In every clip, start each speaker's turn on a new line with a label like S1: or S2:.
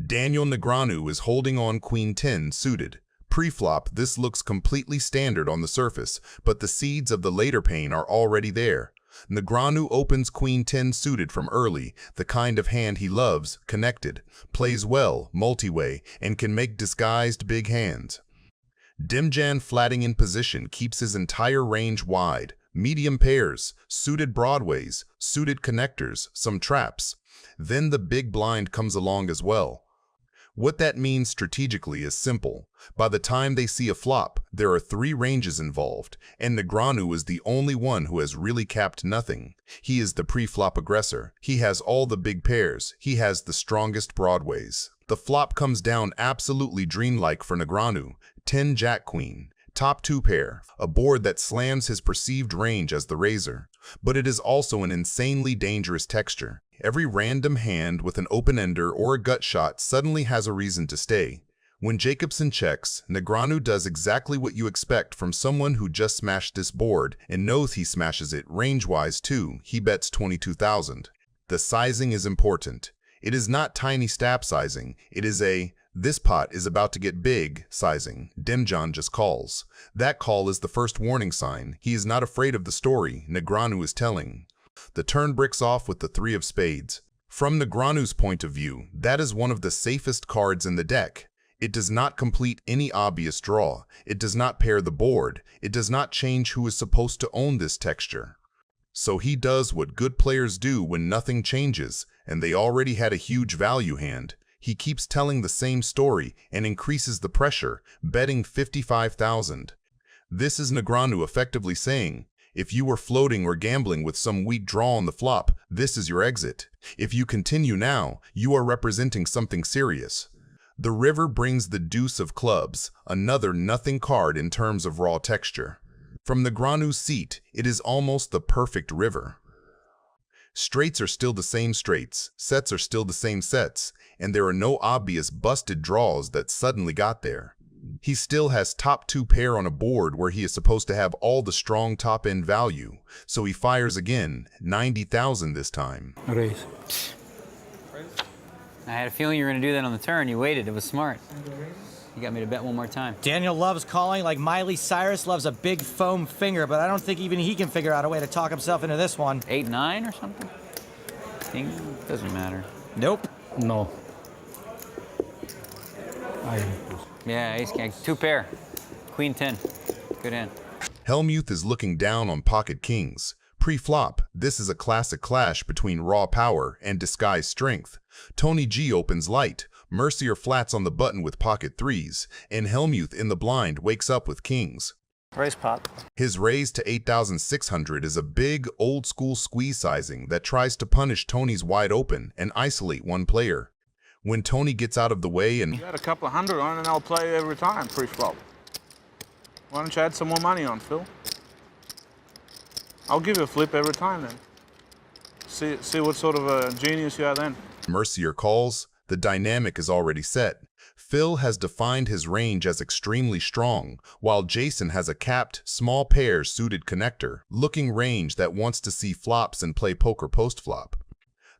S1: Daniel Negreanu is holding on Queen 10 suited. Pre-flop, this looks completely standard on the surface, but the seeds of the later pain are already there. Negreanu opens Queen 10 suited from early, the kind of hand he loves, connected, plays well, multi-way, and can make disguised big hands. Demjan flatting in position keeps his entire range wide. Medium pairs, suited broadways, suited connectors, some traps. Then the big blind comes along as well. What that means strategically is simple. By the time they see a flop, there are 3 ranges involved, and Negreanu is the only one who has really capped nothing. He is the pre-flop aggressor. He has all the big pairs. He has the strongest broadways. The flop comes down absolutely dreamlike for Negreanu. 10 Jack Queen. Top 2 pair, a board that slams his perceived range as the raiser. But it is also an insanely dangerous texture. Every random hand with an open-ender or a gut shot suddenly has a reason to stay. When Jacobson checks, Negreanu does exactly what you expect from someone who just smashed this board and knows he smashes it range-wise too. He bets 22,000. The sizing is important. It is not tiny stab sizing. It is a "this pot is about to get big" sizing. Demjan just calls. That call is the first warning sign. He is not afraid of the story Negreanu is telling. The turn bricks off with the 3 of spades. From Negreanu's point of view, that is one of the safest cards in the deck. It does not complete any obvious draw. It does not pair the board. It does not change who is supposed to own this texture. So he does what good players do when nothing changes, and they already had a huge value hand. He keeps telling the same story and increases the pressure, betting 55,000. This is Negreanu effectively saying, if you were floating or gambling with some weak draw on the flop, this is your exit. If you continue now, you are representing something serious. The river brings the deuce of clubs, another nothing card in terms of raw texture. From Negreanu's seat, it is almost the perfect river. Straights are still the same straights, sets are still the same sets, and there are no obvious busted draws that suddenly got there. He still has top 2 pair on a board where he is supposed to have all the strong top-end value, so he fires again, 90,000 this time.
S2: Raise.
S3: I had a feeling you were going to do that on the turn. You waited. It was smart. You got me to bet one more time.
S4: Daniel loves calling like Miley Cyrus loves a big foam finger, but I don't think even he can figure out a way to talk himself into this one.
S3: 8-9 or something? Doesn't matter.
S4: Nope.
S2: No.
S3: Yeah, ace king. 2 pair. Queen 10. Good hand.
S1: Hellmuth is looking down on pocket kings. Pre-flop, this is a classic clash between raw power and disguised strength. Tony G opens light. Mercier flats on the button with pocket 3s, and Hellmuth in the blind wakes up with kings.
S5: Raise pot.
S1: His raise to 8,600 is a big, old-school squeeze sizing that tries to punish Tony's wide open and isolate one player. When Tony gets out of the way and
S5: You got a couple of hundred on and I'll play every time pre-flop. Why don't you add some more money on, Phil? I'll give you a flip every time then. See what sort of a genius you are then.
S1: Mercier calls, the dynamic is already set. Phil has defined his range as extremely strong, while Jason has a capped, small pair suited connector, looking range that wants to see flops and play poker post-flop.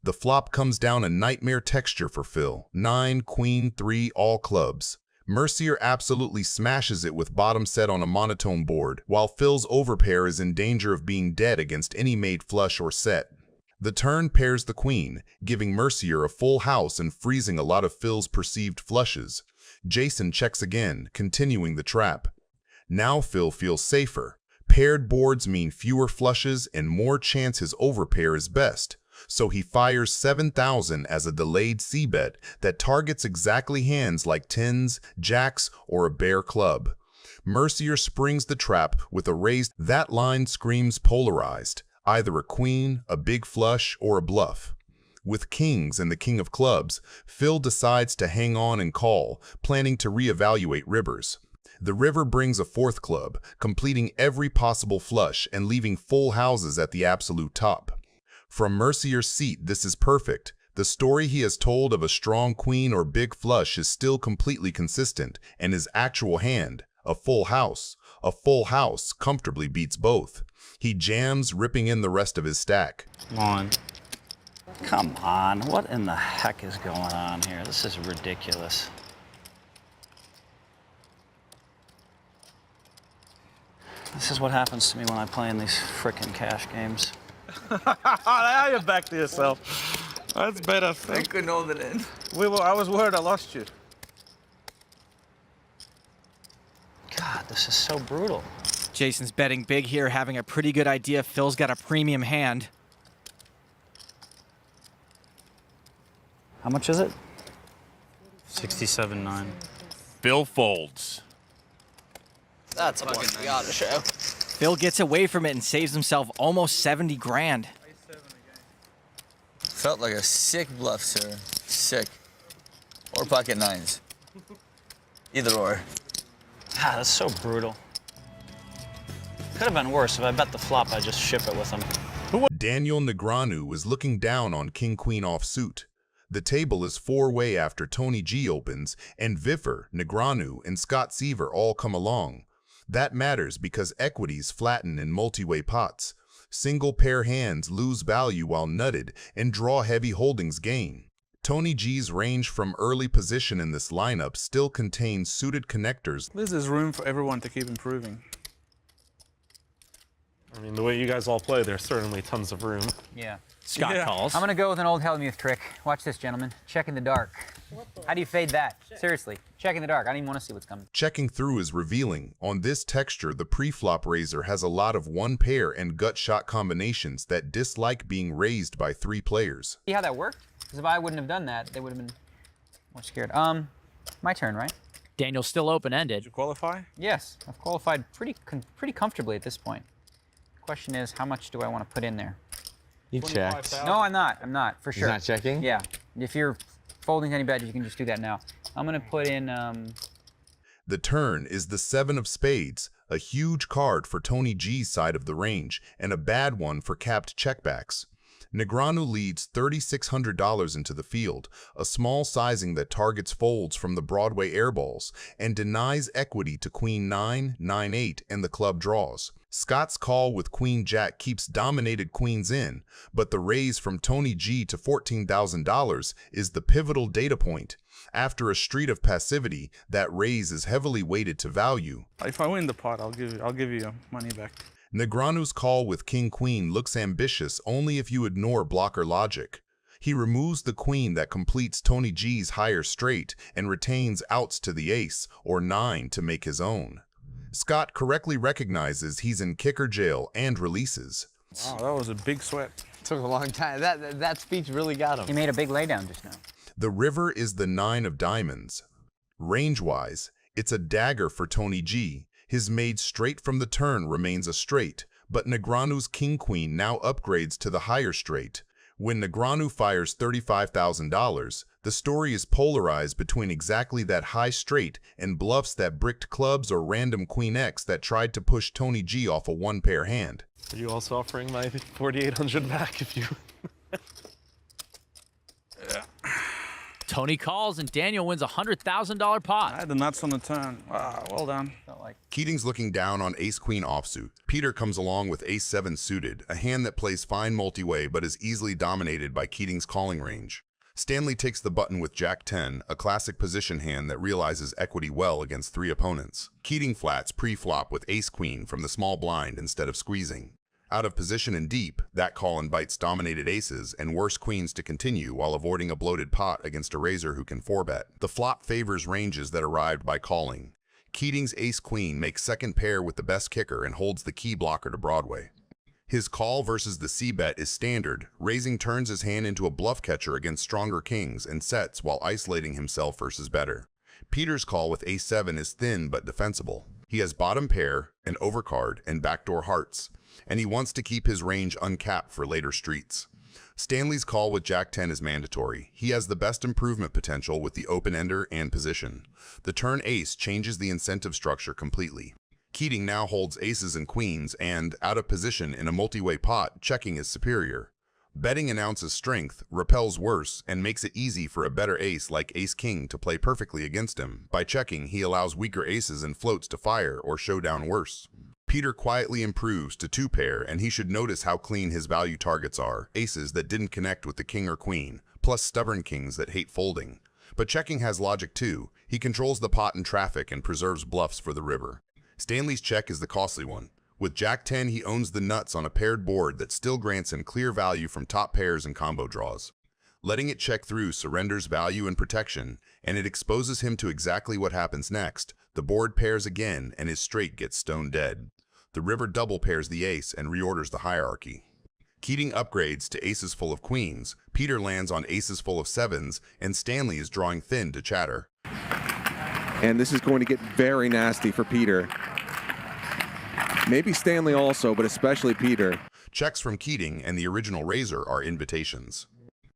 S1: The flop comes down a nightmare texture for Phil, 9, Queen, 3, all clubs. Mercier absolutely smashes it with bottom set on a monotone board, while Phil's overpair is in danger of being dead against any made flush or set. The turn pairs the queen, giving Mercier a full house and freezing a lot of Phil's perceived flushes. Jason checks again, continuing the trap. Now Phil feels safer. Paired boards mean fewer flushes and more chance his overpair is best. So he fires 7,000 as a delayed c-bet that targets exactly hands like 10s, jacks, or a bare club. Mercier springs the trap with a raise. That line screams polarized, either a queen, a big flush, or a bluff. With kings and the king of clubs, Phil decides to hang on and call, planning to reevaluate rivers. The river brings a 4th club, completing every possible flush and leaving full houses at the absolute top. From Mercier's seat, this is perfect. The story he has told of a strong queen or big flush is still completely consistent, and his actual hand, a full house, comfortably beats both. He jams, ripping in the rest of his stack.
S5: Come on.
S3: Come on, what in the heck is going on here? This is ridiculous. This is what happens to me when I play in these frickin' cash games.
S5: Now you're back to yourself. That's better.
S2: I couldn't hold it in.
S5: I was worried I lost you.
S3: God, this is so brutal.
S4: Jason's betting big here, having a pretty good idea Phil's got a premium hand.
S3: How much is it?
S6: 67.9.
S7: Phil folds.
S2: That's a one we gotta show.
S4: Phil gets away from it and saves himself almost 70 grand.
S2: Felt like a sick bluff, sir. Sick. Or pocket nines. Either or.
S3: God, that's so brutal. Could have been worse. If I bet the flop, I'd just ship it with him.
S1: Daniel Negreanu is looking down on King-Queen offsuit. The table is four-way after Tony G opens, and Viffer, Negreanu, and Scott Seaver all come along. That matters because equities flatten in multi-way pots. Single pair hands lose value while nutted, and draw heavy holdings gain. Tony G's range from early position in this lineup still contains suited connectors.
S5: This is room for everyone to keep improving.
S7: I mean, the way you guys all play, there's certainly tons of room.
S3: Yeah.
S4: Scott calls.
S3: I'm gonna go with an old Hellmuth trick. Watch this, gentlemen. Check in the dark. How do you fade that? Seriously, check in the dark. I don't even want to see what's coming.
S1: Checking through is revealing. On this texture, the pre-flop raiser has a lot of one pair and gut shot combinations that dislike being raised by three players.
S3: See how that worked? Because if I wouldn't have done that, they would have been more scared. My turn, right?
S8: Daniel's still open-ended.
S5: Did you qualify?
S3: Yes, I've qualified pretty comfortably at this point. Question is, how much do I want to put in there?
S6: You checked.
S3: No, I'm not. I'm not, for sure.
S6: You're not checking?
S3: Yeah. If you're folding any bet, you can just do that now. I'm going to put in...
S1: The turn is the 7 of spades, a huge card for Tony G's side of the range, and a bad one for capped checkbacks. Negreanu leads $3,600 into the field, a small sizing that targets folds from the Broadway airballs, and denies equity to Queen 9, 9-8, and the club draws. Scott's call with Queen Jack keeps dominated queens in, but the raise from Tony G to $14,000 is the pivotal data point. After a street of passivity, that raise is heavily weighted to value.
S5: If I win the pot, I'll give you your money back.
S1: Negreanu's call with King-Queen looks ambitious only if you ignore blocker logic. He removes the queen that completes Tony G's higher straight and retains outs to the ace or 9 to make his own. Scott correctly recognizes he's in kicker jail and releases.
S5: Wow, that was a big sweat.
S6: Took a long time. That speech really got him.
S3: He made a big laydown just now.
S1: The river is the 9 of diamonds. Range-wise, it's a dagger for Tony G. His made straight from the turn remains a straight, but Negreanu's King-Queen now upgrades to the higher straight. When Negreanu fires $35,000, the story is polarized between exactly that high straight and bluffs that bricked clubs or random Queen X that tried to push Tony G off a one-pair hand.
S7: Are you also offering my 4,800 back if you...
S8: Tony calls and Daniel wins a $100,000 pot.
S5: I had the nuts on the turn. Wow, well done.
S3: Felt like...
S1: Keating's looking down on ace-queen offsuit. Peter comes along with ace-7 suited, a hand that plays fine multi-way but is easily dominated by Keating's calling range. Stanley takes the button with Jack-10, a classic position hand that realizes equity well against 3 opponents. Keating flats pre-flop with ace-queen from the small blind instead of squeezing. Out of position and deep, that call invites dominated aces and worse queens to continue while avoiding a bloated pot against a raiser who can 4-bet. The flop favors ranges that arrived by calling. Keating's ace-queen makes second pair with the best kicker and holds the key blocker to Broadway. His call versus the c-bet is standard. Raising turns his hand into a bluff catcher against stronger kings and sets while isolating himself versus better. Peter's call with ace-7 is thin but defensible. He has bottom pair, an overcard, and backdoor hearts, and he wants to keep his range uncapped for later streets. Stanley's call with Jack-10 is mandatory. He has the best improvement potential with the open-ender and position. The turn ace changes the incentive structure completely. Keating now holds aces and queens, and, out of position in a multi-way pot, checking is superior. Betting announces strength, repels worse, and makes it easy for a better ace like ace-king to play perfectly against him. By checking, he allows weaker aces and floats to fire or show down worse. Peter quietly improves to 2-pair, and he should notice how clean his value targets are, aces that didn't connect with the king or queen, plus stubborn kings that hate folding. But checking has logic too. He controls the pot and traffic and preserves bluffs for the river. Stanley's check is the costly one. With Jack 10, he owns the nuts on a paired board that still grants him clear value from top pairs and combo draws. Letting it check through surrenders value and protection, and it exposes him to exactly what happens next. The board pairs again, and his straight gets stone dead. The river double pairs the ace and reorders the hierarchy. Keating upgrades to aces full of queens, Peter lands on aces full of sevens, and Stanley is drawing thin to chatter.
S9: And this is going to get very nasty for Peter. Maybe Stanley also, but especially Peter.
S1: Checks from Keating and the original raiser are invitations.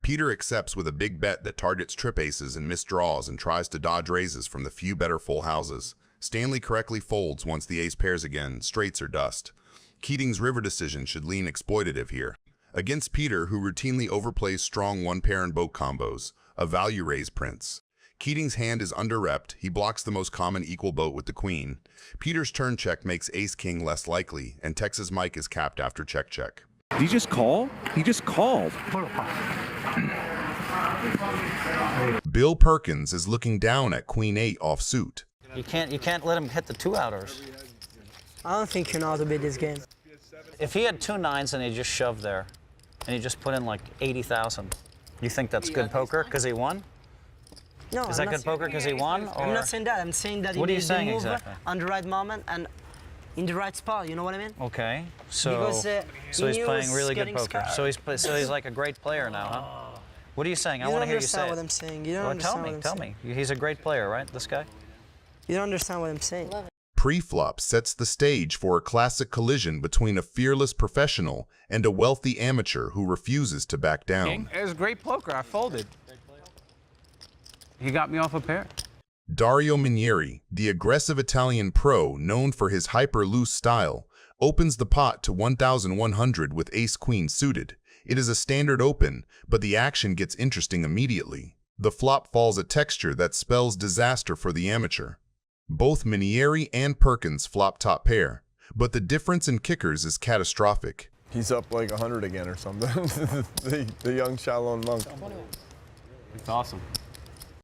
S1: Peter accepts with a big bet that targets trip aces and missed draws and tries to dodge raises from the few better full houses. Stanley correctly folds once the ace pairs again, straights are dust. Keating's river decision should lean exploitative here. Against Peter, who routinely overplays strong one-pair and boat combos, a value raise prince. Keating's hand is under-repped, he blocks the most common equal boat with the queen. Peter's turn check makes ace-king less likely, and Texas Mike is capped after check-check.
S9: Did he just call? He just called.
S1: Bill Perkins is looking down at queen 8 offsuit.
S10: You can't let him hit the 2-outers.
S11: I don't think you know how to beat this game.
S10: If he had 2 9s and he just shoved there, and he just put in like 80,000, you think that's good poker because he won?
S11: No,
S10: is that good poker because he won? Or?
S11: I'm not saying that. I'm saying that he made the move on the right moment and in the right spot. You know what I mean?
S10: Okay. So,
S11: because,
S10: so he's playing really good poker. So he's like a great player now, huh? What are you saying? I want to hear you say
S11: what I'm saying. You don't understand what I'm saying.
S10: Tell me. He's a great player, right? This guy?
S11: You don't understand what I'm saying.
S1: Pre-flop sets the stage for a classic collision between a fearless professional and a wealthy amateur who refuses to back down.
S5: It was great poker. I folded. He got me off a pair.
S1: Dario Minieri, the aggressive Italian pro known for his hyper-loose style, opens the pot to 1,100 with ace-queen suited. It is a standard open, but the action gets interesting immediately. The flop falls a texture that spells disaster for the amateur. Both Minieri and Perkins flop top pair, but the difference in kickers is catastrophic.
S12: He's up like 100 again or something. the young Shaolin monk.
S7: It's awesome.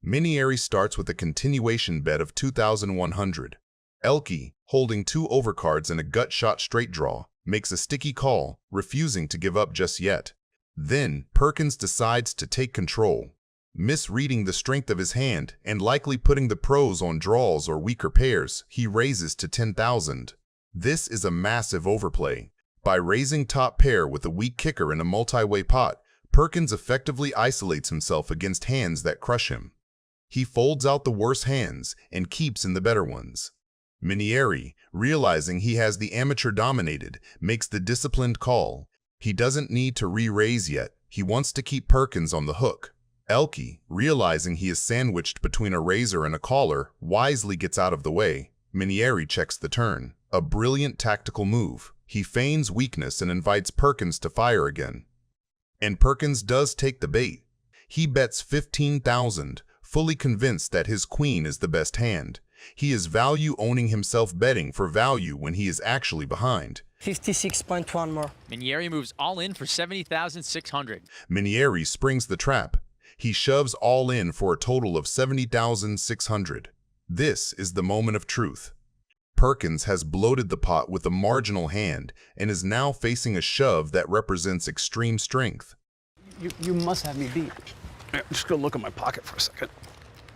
S1: Minieri starts with a continuation bet of 2,100. Elke, holding 2 overcards and a gut shot straight draw, makes a sticky call, refusing to give up just yet. Then, Perkins decides to take control. Misreading the strength of his hand and likely putting the pros on draws or weaker pairs, he raises to 10,000. This is a massive overplay. By raising top pair with a weak kicker in a multi-way pot, Perkins effectively isolates himself against hands that crush him. He folds out the worse hands and keeps in the better ones. Minieri, realizing he has the amateur dominated, makes the disciplined call. He doesn't need to re-raise yet. He wants to keep Perkins on the hook. Elke, realizing he is sandwiched between a raiser and a caller, wisely gets out of the way. Minieri checks the turn. A brilliant tactical move. He feigns weakness and invites Perkins to fire again. And Perkins does take the bait. He bets 15,000, fully convinced that his queen is the best hand. He is value owning himself betting for value when he is actually behind.
S11: 56.1 more.
S8: Minieri moves all in for 70,600.
S1: Minieri springs the trap. He shoves all in for a total of 70,600. This is the moment of truth. Perkins has bloated the pot with a marginal hand and is now facing a shove that represents extreme strength.
S7: You must have me beat. Yeah, I'm just gonna look at my pocket for a second.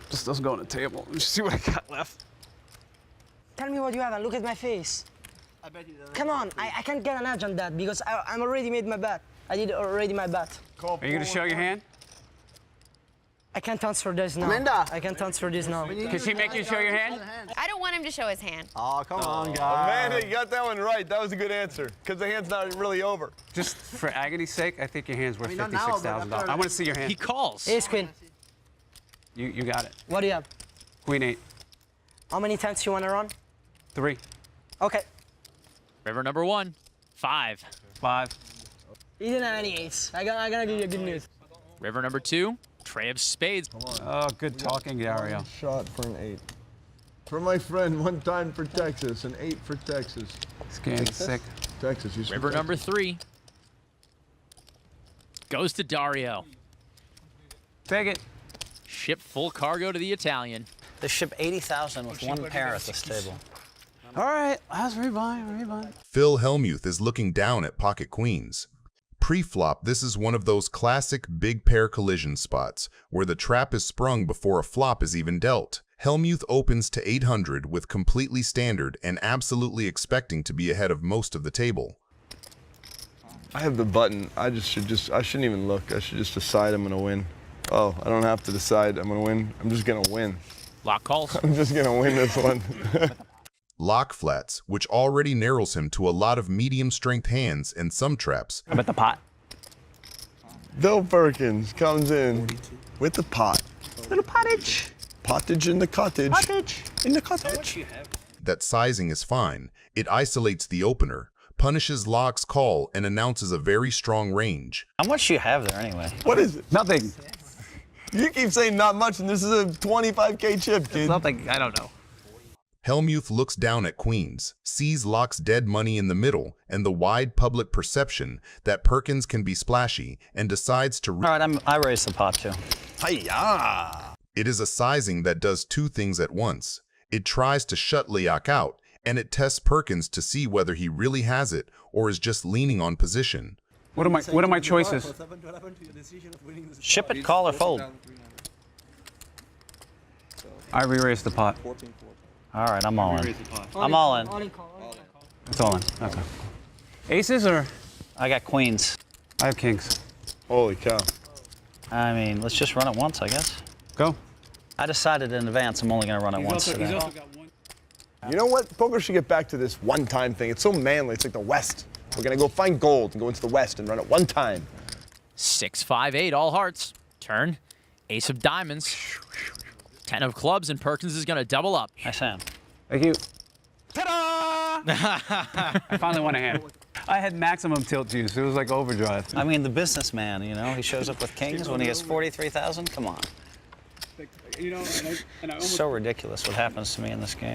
S7: This doesn't go on the table. Let's see what I got left.
S11: Tell me what you have and look at my face.
S7: I bet you don't.
S11: Come on, I can't get an edge on that because I'm already made my bet. I did already my bet.
S5: Are you gonna show your hand?
S11: I can't answer this now.
S6: Amanda.
S11: I can't answer this now.
S5: Can she make you show your hand?
S13: I don't want him to show his hand.
S6: Oh, come on, guys.
S12: Amanda, you got that one right. That was a good answer, because the hand's not really over.
S5: Just for agony's sake, I think your hand's worth $56,000. I want to see your hand.
S8: He calls.
S11: Ace queen.
S5: You got it.
S11: What do you have?
S5: Queen 8.
S11: How many times you want to run?
S5: 3.
S11: Okay.
S8: River number 1, 5.
S5: 5.
S11: He didn't have any ace. I gotta give you good news.
S8: River number 2, tray of spades.
S5: Oh, good talking, Dario.
S12: Shot for an 8. For my friend, 1 time for Texas, and 8 for Texas.
S7: This game's sick.
S12: Texas.
S8: River number 3 goes to Dario.
S7: Take it.
S8: Ship full cargo to the Italian.
S10: They ship 80,000 with 1 pair at this table.
S7: All right, let's rebuy.
S1: Phil Hellmuth is looking down at pocket queens. Pre-flop, this is one of those classic big pair collision spots where the trap is sprung before a flop is even dealt. Hellmuth opens to 800 with completely standard and absolutely expecting to be ahead of most of the table.
S12: I have the button. I shouldn't even look. I should just decide I'm gonna win. Oh, I don't have to decide I'm gonna win. I'm just gonna win.
S8: Lock calls.
S12: I'm just gonna win this one.
S1: Lock flats, which already narrows him to a lot of medium strength hands and some traps.
S7: How about the pot?
S12: Bill Perkins comes in with the pot.
S7: Little pottage.
S12: Pottage in the cottage.
S7: Pottage.
S12: In the cottage.
S1: That sizing is fine. It isolates the opener, punishes Lock's call, and announces a very strong range.
S10: How much do you have there anyway?
S12: What is it?
S7: Nothing.
S12: You keep saying not much, and this is a 25K chip, kid.
S7: Nothing. I don't know.
S1: Hellmuth looks down at queens, sees Lock's dead money in the middle and the wide public perception that Perkins can be splashy, and decides to...
S10: All right, I raise the pot too.
S12: Hi-ya!
S1: It is a sizing that does 2 things at once. It tries to shut Leak out, and it tests Perkins to see whether he really has it or is just leaning on position.
S7: What are my choices?
S10: Ship it, call, or fold.
S7: I re-raise the pot.
S10: All right, I'm all in. I'm all in.
S7: It's all in. Okay. Aces or?
S10: I got queens.
S7: I have kings.
S12: Holy cow.
S10: I mean, let's just run it once, I guess.
S7: Go.
S10: I decided in advance I'm only going to run it once today.
S12: You know what? Poker should get back to this one-time thing. It's so manly. It's like the West. We're going to go find gold and go into the West and run it one time.
S8: 6, 5, 8, all hearts. Turn. Ace of diamonds. 10 of clubs, and Perkins is going to double up.
S10: Hi, Sam.
S7: Thank you. Ta-da! I finally won a hand. I had maximum tilt juice. It was like overdrive.
S10: I mean, the businessman, you know, he shows up with kings when he has 43,000. Come on.
S7: You know,
S10: So ridiculous what happens to me in this game.